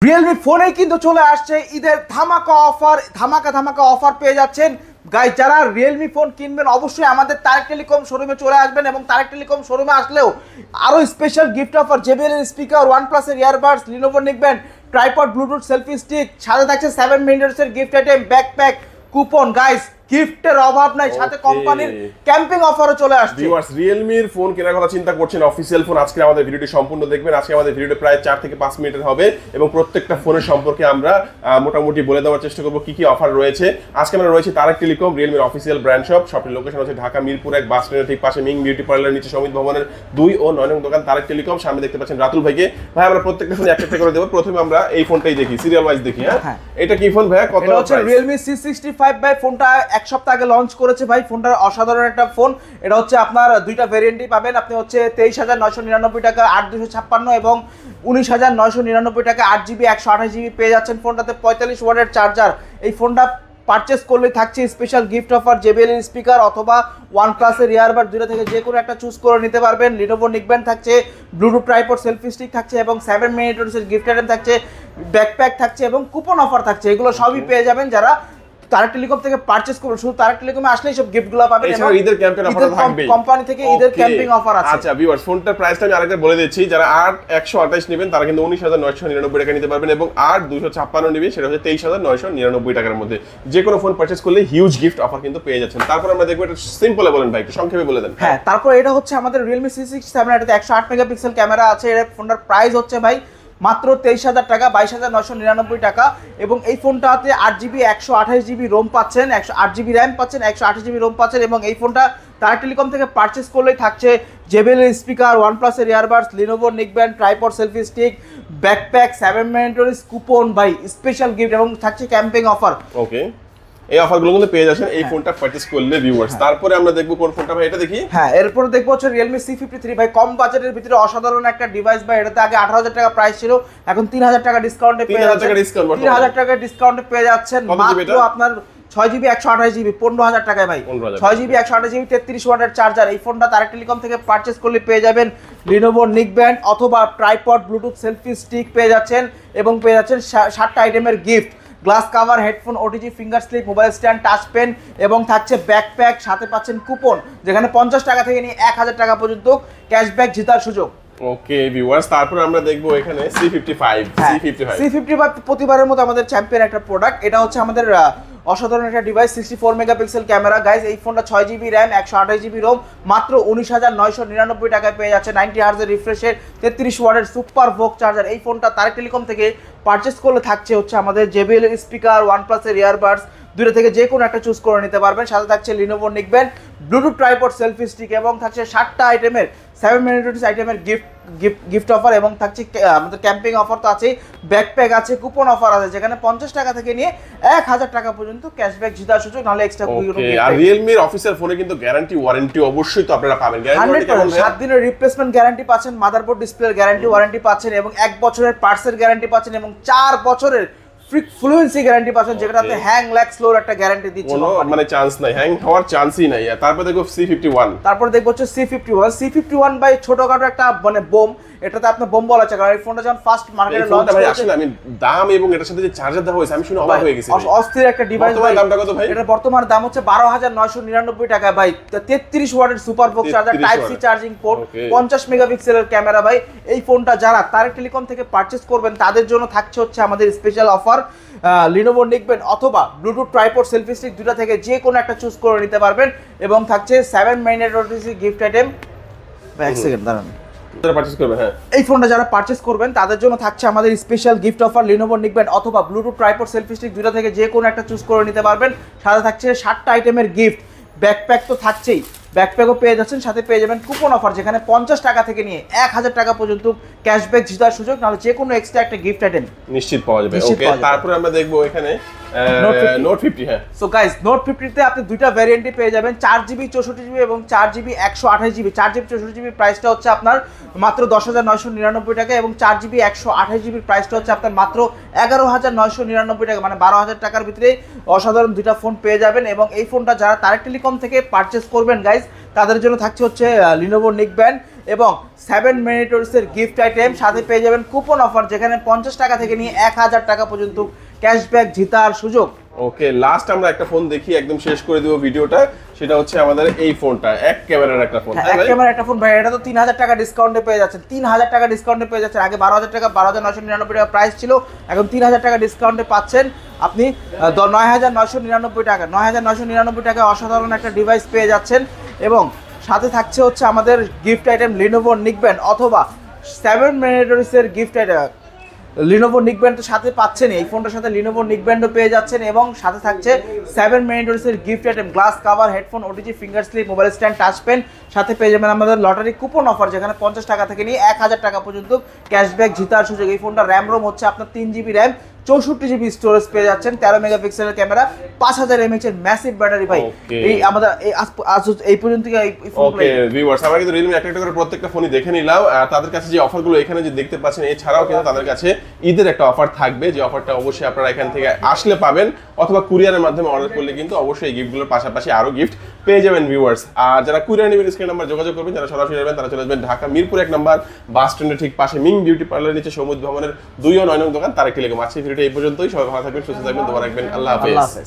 Realme ফোনে কিন্তু চলে আসছে ঈদের ধামাকা অফার, ধামাকা অফার পেয়ে যাচ্ছেন গাইস। যারা রিয়েলমি ফোন কিনবেন অবশ্যই আমাদের তারেক টেলিকম শোরুমে চলে আসবেন, এবং তারেক টেলিকম শোরুমে আসলেও আরো স্পেশাল গিফট অফার, জেবিএল এর স্পিকার, OnePlus এর earbuds, Lenovo neckband, tripod, bluetooth selfie stick, সাথে থাকছে 7 মিনিটস এর gift item, backpack, coupon. Guys গিফটের অভাব নাই, সাথে কোম্পানির ক্যাম্পিং অফারও চলে আসছে। ভিউয়ার্স, রিয়েলমির ফোন কেনার কথা চিন্তা করছেন, অফিসিয়াল ফোন, আজকে আমাদের ভিডিওটি সম্পূর্ণ দেখবেন। আজকে আমাদের ভিডিওটি প্রায় 4 থেকে 5 মিনিটের হবে এবং প্রত্যেকটা ফোনের সম্পর্কে আমরা মোটামুটি বলে দেওয়ার চেষ্টা করব কি কি অফার রয়েছে। আজকে আমরা রয়েছে তারেক টেলিকম, রিয়েলমির অফিসিয়াল ব্র্যান্ড শপ। শপের লোকেশন হচ্ছে ঢাকা মিরপুর 1 বাস স্ট্যান্ডের ঠিক পাশে, মিং বিউটি পার্লার নিচে, সমিত ভবনের 2 ও 9 নং দোকান তারেক টেলিকম। সামনে দেখতে পাচ্ছেন রাতুল ভাইকে। ভাই আমরা প্রত্যেকটা ফোন একটা করে দেব। প্রথমে আমরা এই ফোনটাই দেখি, সিরিয়াল ওয়াইজ দেখি। হ্যাঁ, এটা কি ফোন ভাই? কত? এটা হচ্ছে Realme C65 ভাই। ফোনটা এক সপ্তাহ আগে লঞ্চ করেছে ভাই। ফোনটা অসাধারণ একটা ফোন। এটা হচ্ছে আপনার দুইটা ভেরিয়েন্টই পাবেন। আপনি হচ্ছে 23,999 টাকা 8,256 এবং 19,999 টাকা 8GB 128GB পেয়ে যাচ্ছেন। ফোনটাতে 45 ওয়াটের চার্জার। এই ফোনটা পারচেস করলে থাকছে স্পেশাল গিফট অফার, জেবিএল এর স্পিকার অথবা OnePlus এর ইয়ারবাড, দুটো থেকে যে কোনো একটা চুজ করে নিতে পারবেন। লিনোভো নিকব্যান্ড থাকছে, ব্লুটুথ ট্রাইপড সেলফি স্টিক থাকছে এবং 7 মিনিটস এর গিফট আইটেম থাকছে, ব্যাকপ্যাক থাকছে এবং কুপন অফার থাকছে। এগুলো সবই পেয়ে যাবেন যারা তারেক টেলিকম থেকে পারচেজ করবেন। শুধু তারেক টেলিকমে আসলেই সব গিফটগুলো পাবেন। এবং ঈদের ক্যাম্পেইন অফার থাকবে, কোম্পানি থেকে ঈদের ক্যাম্পিং অফার আছে। আচ্ছা ভিউয়ার্স, ফোনটার প্রাইসটা আমি আরেকবার বলে দিচ্ছি। যারা 8128 নেবেন তারা কিন্তু 19,999 টাকা নিতে পারবেন, এবং 8256 নেবেন সেটা হচ্ছে 23,999 টাকার মধ্যে। যে কোনো ফোন পারচেজ করলে হিউজ গিফট অফার কিন্তু পেয়ে যাচ্ছেন। তারপর আমরা দেখব, এটা সিম্পলে বলেন ভাই, একটু সংক্ষেপে বলে দেন। হ্যাঁ, তারপর এটা হচ্ছে আমাদের Realme C67, এটাতে 108 মেগাপিক্সেল ক্যামেরা আছে। এর ফোনটার প্রাইস হচ্ছে ভাই মাত্র 23,000 টাকা, 22,999 টাকা। এবং এই ফোনটাতে 8GB 128GB রোম পাচ্ছেন, 8GB র্যাম পাচ্ছেন, 128GB রোম পাচ্ছেন। এবং এই ফোনটা তারেক টেলিকম থেকে পারচেস করলেই থাকছে জেবিএল এর স্পিকার, OnePlus এর earbuds, Lenovo neckband, tripod selfie stick, backpack, 7 minutes coupon ভাই, স্পেশাল গিফট এবং থাকছে ক্যাম্পিং অফার। ওকে, এই অফারগুলো কিন্তু পেয়ে যাচ্ছেন এই ফোনটা পারচেজ করলে ভিউয়ার্স। তারপরে আমরা দেখব কোন ফোনটা ভাই, এটা দেখি। হ্যাঁ, এরপর দেখবো হচ্ছে Realme C53 ভাই। কম বাজেটের ভিতরে অসাধারণ একটা ডিভাইস ভাই। এটাতে আগে 18,000 টাকা প্রাইস ছিল, এখন 3,000 টাকা ডিসকাউন্টে পেয়ে যাচ্ছেন। 3,000 টাকা ডিসকাউন্টে পেয়ে যাচ্ছেন মাত্র আপনার 6GB 128GB 15,000 টাকায় ভাই। 6GB 128GB 33 ওয়াটের চার্জার। এই ফোনটা তারেক টেলিকম থেকে পারচেজ করলে পেয়ে যাবেন লিনোভো নিকব্যান্ড অথবা ট্রাইপড, ব্লুটুথ সেলফি স্টিক পেয়ে যাচ্ছেন, এবং পেয়ে যাচ্ছেন 7টা আইটেমের gift, glass cover, headphone, OTG, finger slip, mobile stand, touch pen, এবং থাকছে ব্যাকপ্যাক। সাথে পাচ্ছেন কুপন, যেখানে 50 টাকা থেকে নিয়ে 1,000 টাকা পর্যন্ত ক্যাশব্যাক জেতার সুযোগ। ওকে ভিউয়ার্স, তারপর আমরা দেখবো এখানে C55 প্রতিবারের মতো আমাদের চ্যাম্পিয়ন একটা প্রোডাক্ট। এটা হচ্ছে আমাদের অসাধারণ একটা ডিভাইস, 64 মেগাপিক্সেল ক্যামেরা গাইস। এই ফোনটা 6GB র্যাম, 128GB রোম, মাত্র 19,999 টাকায় পেয়ে যাচ্ছে। 90 হার্জের রিফ্রেশের 33 ওয়াটের সুপার ভোক চার্জার। এই ফোনটা তারেক টেলিকম থেকে পারচেস করলে থাকছে হচ্ছে আমাদের জেবিএল এর স্পিকার, OnePlus এর ইয়ারবাডস, দুটো থেকে যে কোনো একটা চুজ করে নিতে পারবেন। সাথে থাকছে Lenovo neckband, Bluetooth tripod selfie stick, এবং থাকছে 7টা আইটেমের 7 মিনিটস আইটেমের গিফট অফার, এবং থাকছে আমাদের ক্যাম্পিং অফার তো আছেই, ব্যাকপ্যাক আছে, কুপন অফার আছে, যেখানে 50 টাকা থেকে নিয়ে 1,000 টাকা পর্যন্ত ক্যাশব্যাক জেতার সুযোগ, নাহলে এক্সট্রা কোনো গিফট। আর রিয়েলমির অফিসিয়াল ফোনে কিন্তু গ্যারান্টি ওয়ারেন্টি অবশ্যই তো আপনারা পাবেন। গ্যারান্টি 7 দিনের রিপ্লেসমেন্ট গ্যারান্টি পাচ্ছেন, মাদারবোর্ড ডিসপ্লের গ্যারান্টি ওয়ারেন্টি পাচ্ছেন, এবং 1 বছরের পার্টসের গ্যারান্টি পাচ্ছেন, এবং 4 বছরের ফ্লুয়েন্সি গ্যারান্টি পাচ্ছেন, যেটাতে হ্যাং ল্যাগ স্লোর একটা গ্যারান্টি দিচ্ছে, কোনো মানে চান্স নাই, হ্যাং হওয়ার চান্সই নাই। তারপর দেখো C51। তারপর দেখবো হচ্ছে C51 বাই ছোটখাটো একটা মানে বোম। এটাতে আপনার বোম বলা আছে, কারণ এই ফোনটা যখন ফার্স্ট মার্কেটে লঞ্চ হয়েছে, আসলে আমি দাম এবং এটার সাথে যে চার্জার দেওয়া হয়েছে আমি শুনে অবাক হয়ে গেছি। অস্থির একটা ডিভাইস ভাই। দামটা কত ভাই? এটার বর্তমান দাম হচ্ছে 12,999 টাকা ভাই। 33 ওয়াটের super VOOC charger, type C charging port, 50 মেগাপিক্সেলের ক্যামেরা ভাই। এই ফোনটা যারা তারেক টেলিকম থেকে পারচেজ করবেন তাদের জন্য থাকছে হচ্ছে আমাদের স্পেশাল অফার, লিনোভো নিকব্যান্ড অথবা ব্লুটুথ ট্রাইপড সেলফি স্টিক, দুটো থেকে যে কোনো একটা চুজ করে নিতে পারবেন, এবং থাকছে 7 মিনিটস গিফট আইটেম। এক সেকেন্ড দাঁড়ান, এই ফোনটা যারা পারচেজ করবেন তাদের জন্য থাকছে আমাদের special gift offer, Lenovo neckband অথবা ব্লুটুথ ট্রাইপড সেলফি স্টিক, দুটো থেকে যে কোনো একটা চুজ করে নিতে পারবেন। সাথে থাকছে 7টা আইটেমের গিফট, ব্যাকপ্যাক তো থাকছেই, ব্যাকপ্যাকও পেয়ে যাচ্ছেন, সাথে পেয়ে যাবেন কুপন অফার, যেখানে 50 টাকা থেকে নিয়ে 1,000 টাকা পর্যন্ত ক্যাশব্যাক জেতার সুযোগ, নাহলে যে কোনো এক্সট্রা একটা গিফট আইটেম নিশ্চিত পাওয়া যাবে। ওকে, তারপরে আমরা দেখবো এখানে নোট 50। হ্যাঁ, সো গাইস নোট 50 তে আপনি দুইটা ভ্যারিয়েন্টই পেয়ে যাবেন, 4GB 64GB এবং 4GB 128GB। 4GB 64GB প্রাইসটা হচ্ছে আপনার মাত্র 10,999 টাকা, এবং 4GB 128GB প্রাইসটা হচ্ছে আপনার মাত্র 11,999 টাকা, মানে 12,000 টাকার ভিতরে অসাধারণ দুইটা ফোন পেয়ে যাবেন। এবং এই ফোনটা যারা তারেক টেলিকম থেকে পারচেজ করবেন গাইস, তাদের জন্য থাকছে হচ্ছে লিনোভো নিকব্যান্ড এবং 7 মিনিটসের গিফট আইটেম, সাথে পেয়ে যাবেন কুপন অফার যেখানে 50 টাকা থেকে নিয়ে 1000 টাকা পর্যন্ত ক্যাশব্যাক জেতার সুযোগ। ওকে, লাস্ট আমরা একটা ফোন দেখি, একদম শেষ করে দেব ভিডিওটা। সেটা হচ্ছে আমাদের এই ফোনটা, এক ক্যামেরার একটা ফোন। এক ক্যামেরার একটা ফোন ভাই, এটা তো 3000 টাকা ডিসকাউন্টে পেয়ে যাচ্ছেন। 3000 টাকা ডিসকাউন্টে পেয়ে যাচ্ছেন। আগে 12000 টাকা, 12999 টাকা প্রাইস ছিল, এখন 3000 টাকা ডিসকাউন্টে পাচ্ছেন আপনি 9999 টাকা। 9999 টাকায় অসাধারণ একটা ডিভাইস পেয়ে যাচ্ছেন এবং সাথে থাকছে হচ্ছে আমাদের গিফট আইটেম লিনোভো নিকব্যান্ড অথবা 7 মিনিটসের গিফট আইটেম। লিনোভো নিকব্যান্ড তো সাথে পাচ্ছেন, এই ফোনটার সাথে লিনোভো নিকব্যান্ডও পেয়ে যাচ্ছেন এবং সাথে থাকছে 7 মিনিটসের gift item, glass cover, headphone, OTG, finger slip, mobile stand, touch pen, সাথে পেয়ে যাবেন আমাদের লটারি কুপন অফার যেখানে 50 টাকা থেকে নিয়ে 1000 টাকা পর্যন্ত ক্যাশব্যাক জেতার সুযোগ। এই ফোনটা র্যাম রোম হচ্ছে আপনার 3GB র্যাম, 64GB স্টোরেজ পেয়ে যাচ্ছেন, 13 মেগাপিক্সেলের ক্যামেরা, 5000 mAh এর ম্যাসিভ ব্যাটারি ভাই। এই আমাদের এই পর্যন্ত এই ফোন। ওকে ভিউয়ার্স, আমরা কিন্তু Realme একটা করে প্রত্যেকটা ফোনই দেখে নিলাম। তাদের কাছে যে অফারগুলো এখানে যে দেখতে পাচ্ছেন, এছাড়াও কিন্তু তাদের কাছে ঈদের একটা অফার থাকবে, যে অফারটা অবশ্যই আপনারা এখান থেকে আসলে পাবেন অথবা কুরিয়ারের মাধ্যমে অর্ডার করলে কিন্তু অবশ্যই এই গিফটগুলোর পাশাপাশি আরো গিফট পেয়ে যাবেন ভিউয়ার্স। আর যারা কুরিয়ার নেবেন স্ক্রিন নাম্বার যোগাযোগ করবেন, যারা সরাসরি যাবেন তারা চলে আসবেন ঢাকা মিরপুর 1 নম্বর বাস স্ট্যান্ডের ঠিক পাশে মিং বিউটি পার্লার নিচে সমুদ্র ভবনের 2 ও 9 নং দোকান, তারা ক্লিক। আজকের ভিডিওটা এই পর্যন্তই। সবাই ভালো থাকবেন, সুস্থ থাকবেন, দোয়া রাখবেন। আল্লাহ হাফেজ।